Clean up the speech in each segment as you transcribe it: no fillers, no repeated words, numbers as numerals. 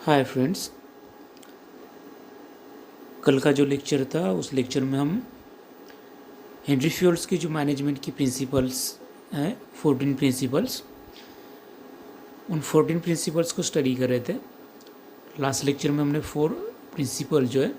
Hi friends, कल का जो लेक्चर था उस लेक्चर में हम हेनरी फ्यूल्स की जो मैनेजमेंट की प्रिंसिपल्स हैं 14 प्रिंसिपल्स, उन 14 प्रिंसिपल्स को स्टडी कर रहे थे। लास्ट लेक्चर में हमने 4 प्रिंसिपल जो है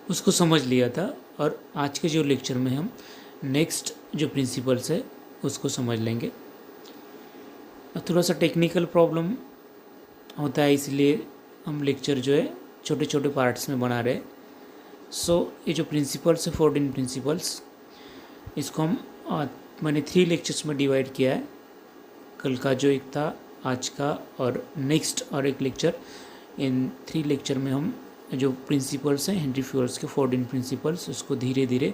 उसको समझ लिया था और आज के जो लेक्चर में हम नेक्स्ट जो प्रिंसिपल्स है उसको समझ लेंगे। थोड़ा सा टेक्निकल प्रॉब्लम होता है, इसलिए हम लेक्चर जो है छोटे छोटे पार्ट्स में बना रहे हैं। ये जो प्रिंसिपल्स है 14 प्रिंसिपल्स, इसको हम मैंने 3 लेक्चर्स में डिवाइड किया है। कल का जो एक था, आज का और नेक्स्ट और एक लेक्चर, इन 3 लेक्चर में हम जो प्रिंसिपल्स हैं हेनरी फ्यूल्स के 14 प्रिंसिपल्स, उसको धीरे धीरे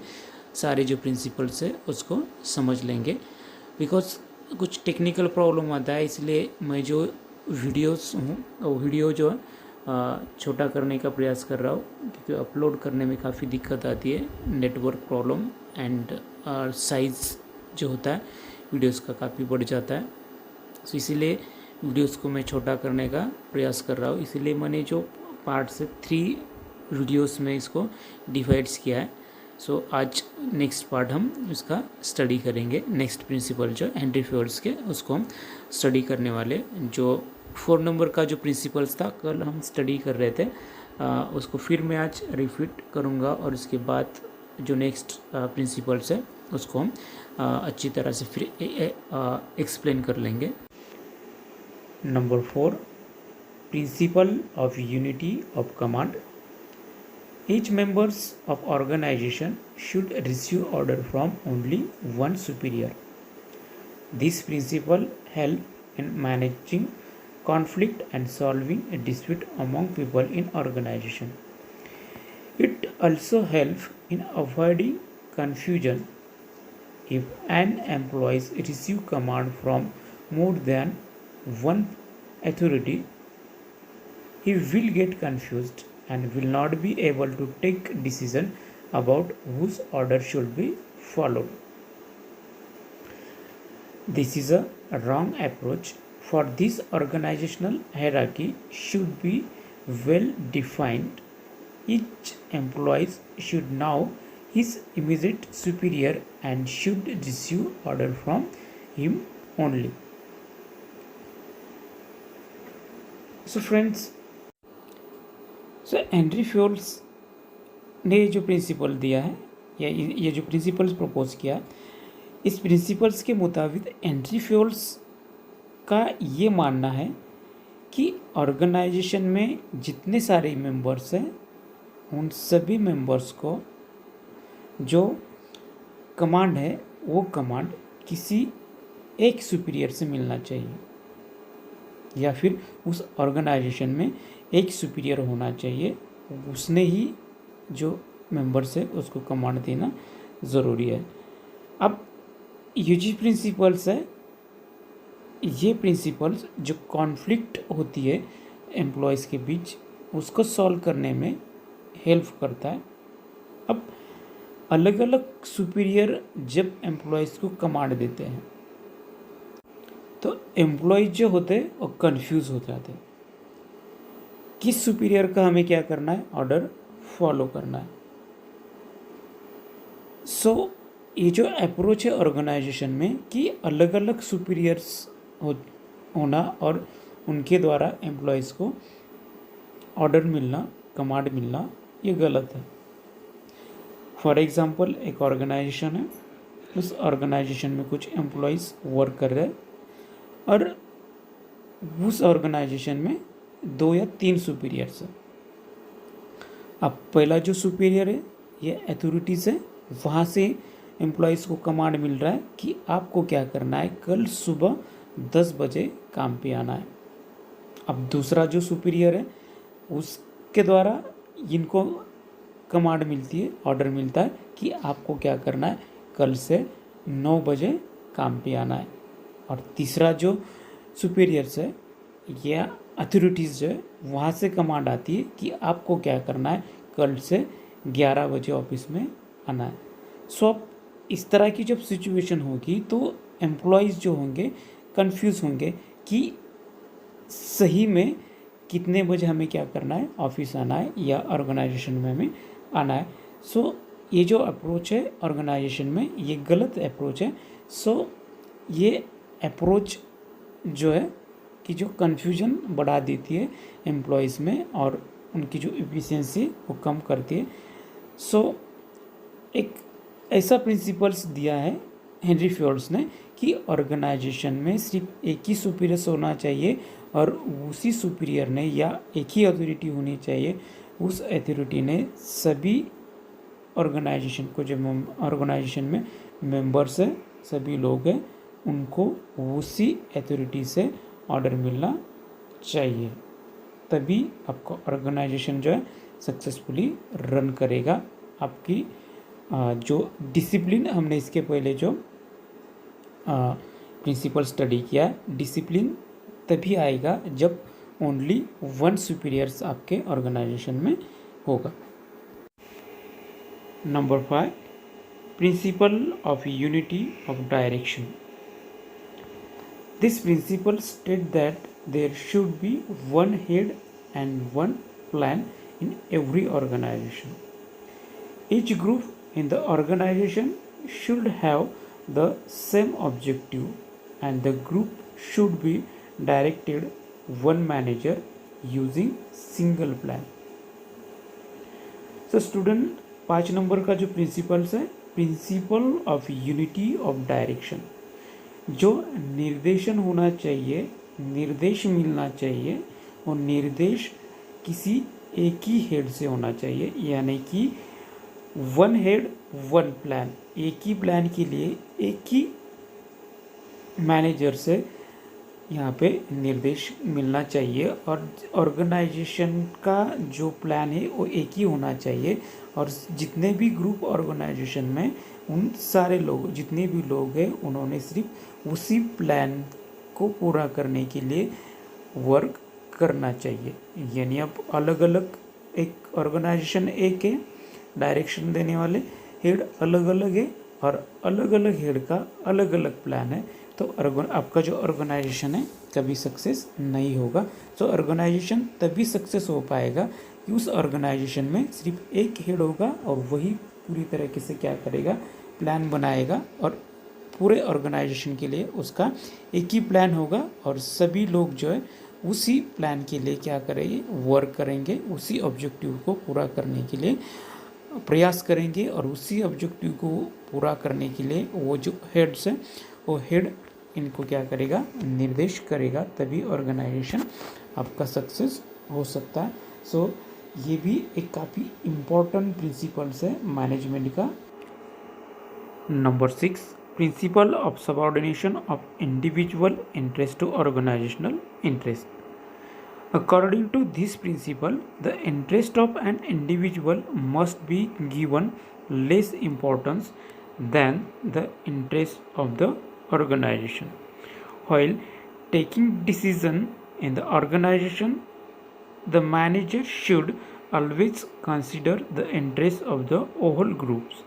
सारे जो प्रिंसिपल्स है उसको समझ लेंगे। बिकॉज कुछ टेक्निकल प्रॉब्लम आता है, इसलिए मैं जो वीडियोस हूँ वो वीडियो जो है छोटा करने का प्रयास कर रहा हूँ, क्योंकि अपलोड करने में काफ़ी दिक्कत आती है, नेटवर्क प्रॉब्लम एंड साइज़ जो होता है वीडियोस का काफ़ी बढ़ जाता है। सो इसीलिए वीडियोस को मैं छोटा करने का प्रयास कर रहा हूँ। इसीलिए मैंने जो पार्ट से 3 वीडियोस में इसको डिवाइड्स किया है। आज नेक्स्ट पार्ट हम इसका स्टडी करेंगे। नेक्स्ट प्रिंसिपल जो हेनरी फ्यूल्स के, उसको हम स्टडी करने वाले। जो 4 नंबर का जो प्रिंसिपल्स था कल हम स्टडी कर रहे थे, उसको फिर मैं आज रिपीट करूँगा और उसके बाद जो नेक्स्ट प्रिंसिपल्स है उसको हम अच्छी तरह से फिर एक्सप्लेन कर लेंगे। Number 4, principle of unity of command. Each members of organization should receive order from only one superior. This principle helps in managing conflict and solving a dispute among people in organization. It also helps in avoiding confusion. If an employee receives command from more than one authority, he will get confused and will not be able to take decision about whose order should be followed. This is a wrong approach, for this organizational hierarchy should be well defined. Each employee should know his immediate superior and should receive order from him only. So friends, Henry fuels ने जो principal दिया है या ये जो principles propose किया, इस principles के मुताबिक हेनरी फ्यूल्स का ये मानना है कि ऑर्गेनाइजेशन में जितने सारे मेंबर्स हैं उन सभी मेंबर्स को जो कमांड है वो कमांड किसी एक सुपीरियर से मिलना चाहिए, या फिर उस ऑर्गेनाइजेशन में एक सुपीरियर होना चाहिए, उसने ही जो मेंबर्स है उसको कमांड देना ज़रूरी है। अब ये जो प्रिंसिपल्स है, ये प्रिंसिपल्स जो कॉन्फ्लिक्ट होती है एम्प्लॉयज़ के बीच, उसको सॉल्व करने में हेल्प करता है। अब अलग अलग सुपीरियर जब एम्प्लॉयज़ को कमांड देते हैं तो एम्प्लॉयज़ जो होते हैं वो कंफ्यूज हो जाते हैं, किस सुपीरियर का हमें क्या करना है, ऑर्डर फॉलो करना है। ये जो अप्रोच है ऑर्गेनाइजेशन में कि अलग अलग सुपीरियर्स होना और उनके द्वारा एम्प्लॉयज़ को ऑर्डर मिलना, कमांड मिलना, ये गलत है। फॉर एग्ज़ाम्पल, एक ऑर्गेनाइजेशन है, उस ऑर्गेनाइजेशन में कुछ एम्प्लॉयज़ वर्क कर रहे हैं और उस ऑर्गेनाइजेशन में 2 या 3 सुपीरियर्स है। अब पहला जो सुपीरियर है ये अथॉरिटीज़ है, वहाँ से एम्प्लॉयज़ को कमांड मिल रहा है कि आपको क्या करना है, कल सुबह 10 बजे काम पे आना है। अब दूसरा जो सुपीरियर है उसके द्वारा इनको कमांड मिलती है, ऑर्डर मिलता है कि आपको क्या करना है, कल से 9 बजे काम पे आना है। और तीसरा जो सुपीरियर्स है या अथॉरिटीज़ जो है वहाँ से कमांड आती है कि आपको क्या करना है, कल से 11 बजे ऑफिस में आना है। अब इस तरह की जब सिचुएशन होगी तो एम्प्लॉयज़ जो होंगे कंफ्यूज होंगे कि सही में कितने बजे हमें क्या करना है, ऑफिस आना है या ऑर्गेनाइजेशन में हमें आना है। सो ये जो अप्रोच है ऑर्गेनाइजेशन में, ये गलत अप्रोच है। सो ये अप्रोच जो है कि जो कन्फ्यूजन बढ़ा देती है एम्प्लॉयज़ में और उनकी जो एफिशिएंसी वो कम करती है। सो एक ऐसा प्रिंसिपल्स दिया है हेनरी फ्योल्ड्स ने कि ऑर्गेनाइजेशन में सिर्फ एक ही सुपीरियर होना चाहिए और उसी सुपीरियर ने या एक ही अथॉरिटी होनी चाहिए। उस अथॉरिटी ने सभी ऑर्गेनाइजेशन को, जो ऑर्गेनाइजेशन में मेंबर्स हैं, सभी लोग हैं, उनको उसी अथॉरिटी से ऑर्डर मिलना चाहिए, तभी आपका ऑर्गेनाइजेशन जो है सक्सेसफुली रन करेगा। आपकी जो डिसिप्लिन, हमने इसके पहले जो प्रिंसिपल स्टडी किया है, डिसिप्लिन तभी आएगा जब ओनली वन सुपीरियर्स आपके ऑर्गेनाइजेशन में होगा। Number 5, principle of unity of direction. This principle states that there should be one head and one plan in every organization. Each group in the organization should have the same objective and the group should be directed one manager using single plan. So student, 5 number का जो principles है, principle of unity of direction, जो निर्देशन होना चाहिए, निर्देश मिलना चाहिए, और निर्देश किसी एक ही हेड से होना चाहिए, यानी कि वन हेड वन प्लान, एक ही प्लान के लिए एक ही मैनेजर से यहाँ पे निर्देश मिलना चाहिए। और ऑर्गेनाइजेशन का जो प्लान है वो एक ही होना चाहिए, और जितने भी ग्रुप ऑर्गेनाइजेशन में, उन सारे लोग, जितने भी लोग हैं, उन्होंने सिर्फ उसी प्लान को पूरा करने के लिए वर्क करना चाहिए। यानी अब अलग अलग, एक ऑर्गेनाइजेशन एक है, डायरेक्शन देने वाले हेड अलग अलग है, और अलग अलग हेड का अलग अलग प्लान है, तो आपका जो ऑर्गेनाइजेशन है कभी सक्सेस नहीं होगा। तो ऑर्गेनाइजेशन तभी सक्सेस हो पाएगा कि उस ऑर्गेनाइजेशन में सिर्फ एक हेड होगा और वही पूरी तरीके से क्या करेगा, प्लान बनाएगा, और पूरे ऑर्गेनाइजेशन के लिए उसका एक ही प्लान होगा, और सभी लोग जो है उसी प्लान के लिए क्या करेंगे, वर्क करेंगे, उसी ऑब्जेक्टिव को पूरा करने के लिए प्रयास करेंगे, और उसी ऑब्जेक्टिव को पूरा करने के लिए वो जो हेड्स हैं, वो हेड इनको क्या करेगा, निर्देश करेगा, तभी ऑर्गेनाइजेशन आपका सक्सेस हो सकता है। सो ये भी एक काफ़ी इम्पोर्टेंट प्रिंसिपल्स है मैनेजमेंट का। Number 6, principle of subordination of individual interest to organisational interest. According to this principle, the interest of an individual must be given less importance than the interest of the organization. While taking decision in the organization, the manager should always consider the interest of the whole groups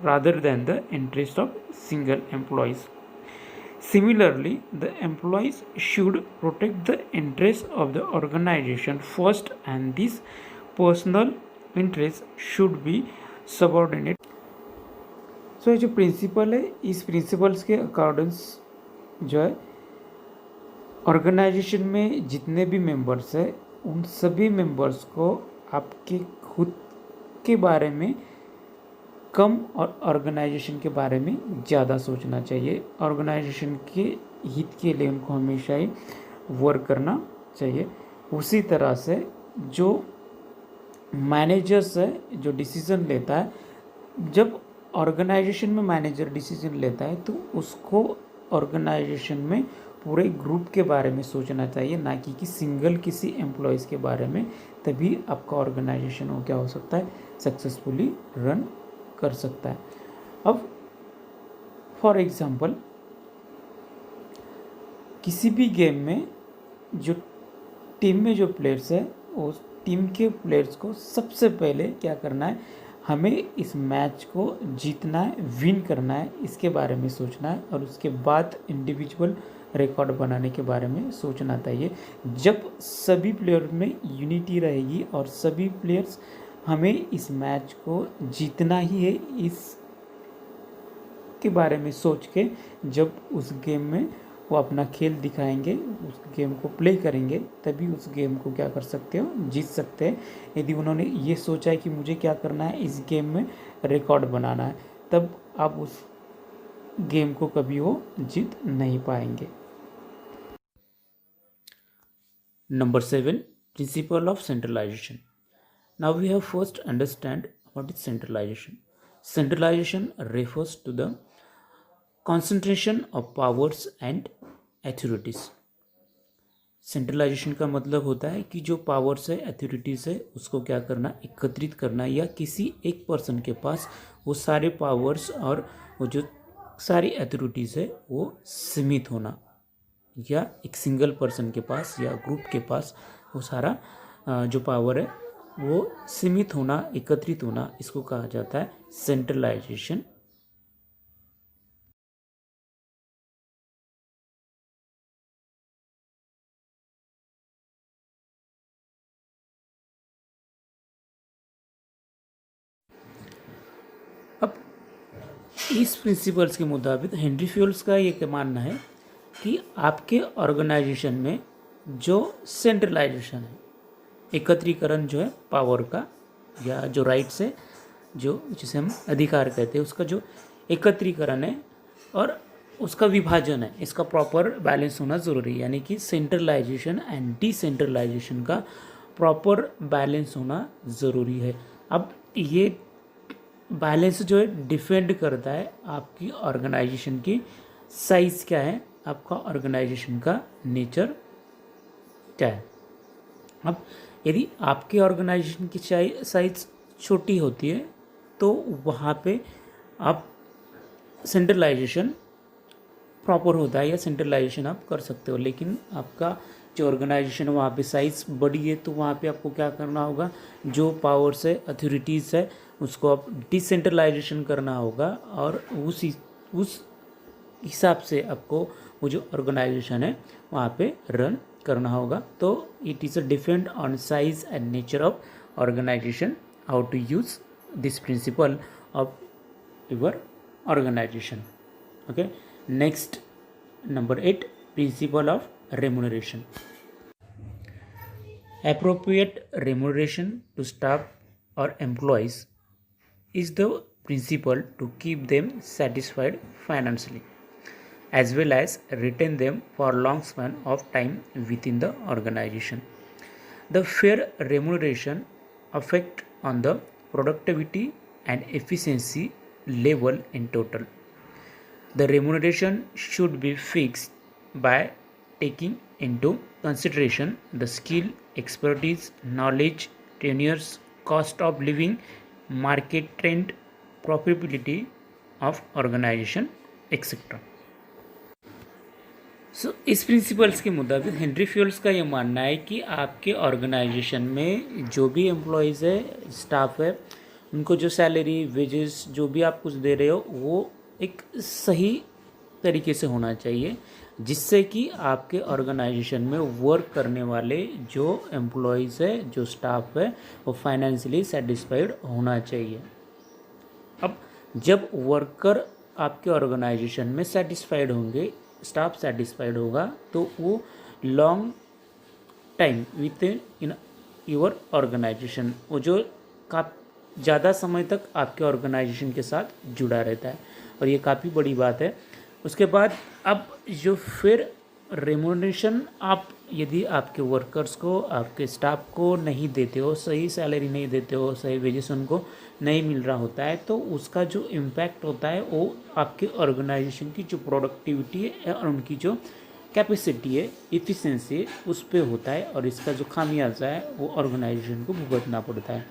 rather than the interest of single employees. Similarly, the employees should protect the interests of the organization first, and this personal interest should be subordinate. So, ये जो principal है, इस principles के according जो है organisation में जितने भी मेंबर्स हैं, उन सभी मेंबर्स को आपके खुद के बारे में कम और ऑर्गेनाइजेशन के बारे में ज़्यादा सोचना चाहिए। ऑर्गेनाइजेशन के हित के लिए उनको हमेशा ही वर्क करना चाहिए। उसी तरह से जो मैनेजर्स है, जो डिसीज़न लेता है, जब ऑर्गेनाइजेशन में मैनेजर डिसीज़न लेता है तो उसको ऑर्गेनाइजेशन में पूरे ग्रुप के बारे में सोचना चाहिए, ना कि सिंगल किसी एम्प्लॉयज़ के बारे में। तभी आपका ऑर्गेनाइजेशन हो क्या हो सकता है, सक्सेसफुली रन कर सकता है। अब फॉर एग्जांपल, किसी भी गेम में जो टीम में जो प्लेयर्स है, उस टीम के प्लेयर्स को सबसे पहले क्या करना है, हमें इस मैच को जीतना है, विन करना है, इसके बारे में सोचना है, और उसके बाद इंडिविजुअल रिकॉर्ड बनाने के बारे में सोचना चाहिए। जब सभी प्लेयर में यूनिटी रहेगी और सभी प्लेयर्स हमें इस मैच को जीतना ही है, इस के बारे में सोच के जब उस गेम में वो अपना खेल दिखाएंगे, उस गेम को प्ले करेंगे, तभी उस गेम को क्या कर सकते हो, जीत सकते हैं। यदि उन्होंने ये सोचा है कि मुझे क्या करना है, इस गेम में रिकॉर्ड बनाना है, तब आप उस गेम को कभी वो जीत नहीं पाएंगे। Number 7, principle of centralization. Now we have first understand what is centralization. Centralization refers to the concentration of powers and authorities. Centralisation का मतलब होता है कि जो पावर्स है, अथॉरिटीज़ है, उसको क्या करना, एकत्रित करना, या किसी एक पर्सन के पास वो सारे पावर्स और वो जो सारी अथॉरिटीज़ है वो सीमित होना, या एक सिंगल पर्सन के पास या ग्रुप के पास वो सारा जो पावर है वो सीमित होना, एकत्रित होना, इसको कहा जाता है सेंट्रलाइजेशन। अब इस प्रिंसिपल्स के मुताबिक हेनरी फ्यूल्स का ये मानना है कि आपके ऑर्गेनाइजेशन में जो सेंट्रलाइजेशन है, एकत्रीकरण जो है पावर का, या जो राइट्स है, जो जिसे हम अधिकार कहते हैं, उसका जो एकत्रीकरण है और उसका विभाजन है, इसका प्रॉपर बैलेंस होना ज़रूरी है। यानी कि सेंट्रलाइजेशन एंड डिसेंट्रलाइजेशन का प्रॉपर बैलेंस होना ज़रूरी है। अब ये बैलेंस जो है डिपेंड करता है आपकी ऑर्गेनाइजेशन की साइज़ क्या है, आपका ऑर्गेनाइजेशन का नेचर क्या है। अब यदि आपके ऑर्गेनाइजेशन की साइज़ छोटी होती है तो वहाँ पे आप सेंट्रलाइजेशन प्रॉपर होता है, या सेंट्रलाइजेशन आप कर सकते हो। लेकिन आपका जो ऑर्गेनाइजेशन है वहाँ पे साइज़ बड़ी है, तो वहाँ पे आपको क्या करना होगा, जो पावर्स है, अथॉरिटीज़ है, उसको आप डिसेंट्रलाइजेशन करना होगा, और उस हिसाब से आपको वो जो ऑर्गेनाइजेशन है वहाँ पे रन करना होगा। तो it is a depend on size and nature of organisation how to use this principle of your organisation. Okay, next number 8, principle of remuneration. Appropriate remuneration to staff or employees is the principle to keep them satisfied financially, as well as retain them for long span of time within the organization. The fair remuneration affect on the productivity and efficiency level in total. The remuneration should be fixed by taking into consideration the skill, expertise, knowledge, tenures, cost of living, market trend, profitability of organization, etc. सो इस principles के मुताबिक Henry fuels का ये मानना है कि आपके organisation में जो भी एम्प्लॉयज़ है, स्टाफ है, उनको जो सैलरी, वेजेस जो भी आप कुछ दे रहे हो वो एक सही तरीके से होना चाहिए, जिससे कि आपके ऑर्गेनाइजेशन में वर्क करने वाले जो एम्प्लॉयज़ है, जो स्टाफ है, वो फाइनेंशियली सेटिस्फाइड होना चाहिए। अब जब वर्कर आपके ऑर्गेनाइजेशन में सेटिस्फाइड होंगे, स्टाफ सेटिस्फाइड होगा, तो वो long time within your organisation, वो जो ज़्यादा समय तक आपके ऑर्गेनाइजेशन के साथ जुड़ा रहता है, और ये काफ़ी बड़ी बात है। उसके बाद अब जो फिर रेमुनरेशन आप यदि आपके वर्कर्स को, आपके स्टाफ को नहीं देते हो, सही सैलरी नहीं देते हो, सही वेजेस उनको नहीं मिल रहा होता है, तो उसका जो इम्पैक्ट होता है वो आपके ऑर्गेनाइजेशन की जो प्रोडक्टिविटी है और उनकी जो कैपेसिटी है, इफ़िशिएंसी है, उस पर होता है, और इसका जो खामियाजा है वो ऑर्गेनाइजेशन को भुगतना पड़ता है।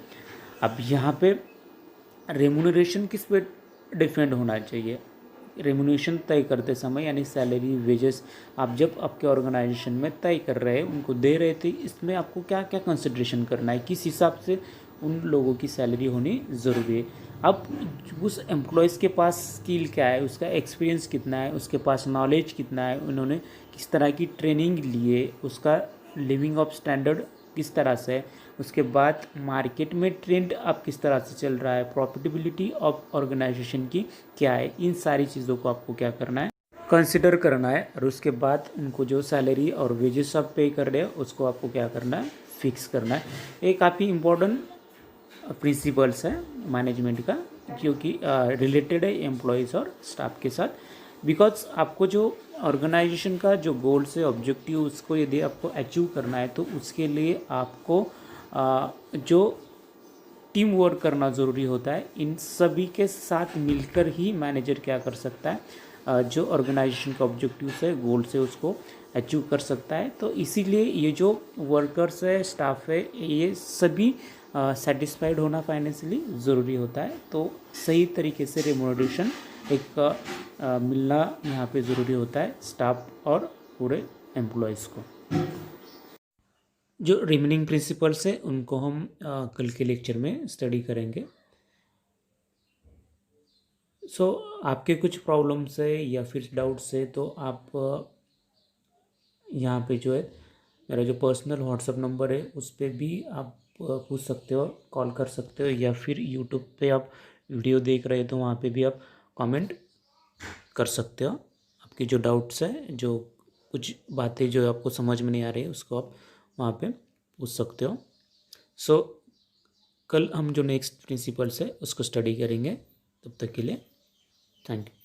अब यहाँ पे रेमुनरेशन किस पे डिपेंड होना चाहिए, रेमुनेशन तय करते समय, यानी सैलरी, वेजेस आप जब आपके ऑर्गेनाइजेशन में तय कर रहे हैं, उनको दे रहे थे, इसमें आपको क्या क्या कंसिड्रेशन करना है, किस हिसाब से उन लोगों की सैलरी होनी ज़रूरी है। अब उस एम्प्लॉयज़ के पास स्किल क्या है, उसका एक्सपीरियंस कितना है, उसके पास नॉलेज कितना है, उन्होंने किस तरह की ट्रेनिंग ली है, उसका लिविंग ऑफ स्टैंडर्ड किस तरह से है, उसके बाद मार्केट में ट्रेंड अब किस तरह से चल रहा है, प्रॉफिटेबिलिटी ऑफ ऑर्गेनाइजेशन की क्या है, इन सारी चीज़ों को आपको क्या करना है, कंसिडर करना है। और उसके बाद उनको जो सैलरी और वेजेस आप पे कर रहे हैं उसको आपको क्या करना है, फिक्स करना है। ये काफ़ी इम्पोर्टेंट प्रिंसिपल्स है मैनेजमेंट का, क्योंकि रिलेटेड है एम्प्लॉयज़ और स्टाफ के साथ। बिकॉज आपको जो ऑर्गेनाइजेशन का जो गोल्स है, ऑब्जेक्टिव, उसको यदि आपको अचीव करना है तो उसके लिए आपको जो टीम वर्क करना ज़रूरी होता है। इन सभी के साथ मिलकर ही मैनेजर क्या कर सकता है, जो ऑर्गेनाइजेशन का ऑब्जेक्टिव है, गोल से, उसको अचीव कर सकता है। तो इसीलिए ये जो वर्कर्स है, स्टाफ है, ये सभी सेटिस्फाइड होना फाइनेंशियली ज़रूरी होता है। तो सही तरीके से रेम्युनरेशन एक मिलना यहाँ पे ज़रूरी होता है स्टाफ और पूरे एम्प्लॉयज़ को। जो रिमेनिंग प्रिंसिपल्स है उनको हम कल के लेक्चर में स्टडी करेंगे। सो आपके कुछ प्रॉब्लम्स है या फिर डाउट्स है तो आप यहाँ पे जो है मेरा जो पर्सनल व्हाट्सअप नंबर है उस पर भी आप पूछ सकते हो, कॉल कर सकते हो, या फिर यूट्यूब पे आप वीडियो देख रहे हो तो वहाँ पे भी आप कमेंट कर सकते हो। आपकी जो डाउट्स है, जो कुछ बातें जो आपको समझ में नहीं आ रही है उसको आप वहाँ पे पूछ सकते हो। सो कल हम जो नेक्स्ट प्रिंसिपल्स है उसको स्टडी करेंगे। तब तक के लिए थैंक यू।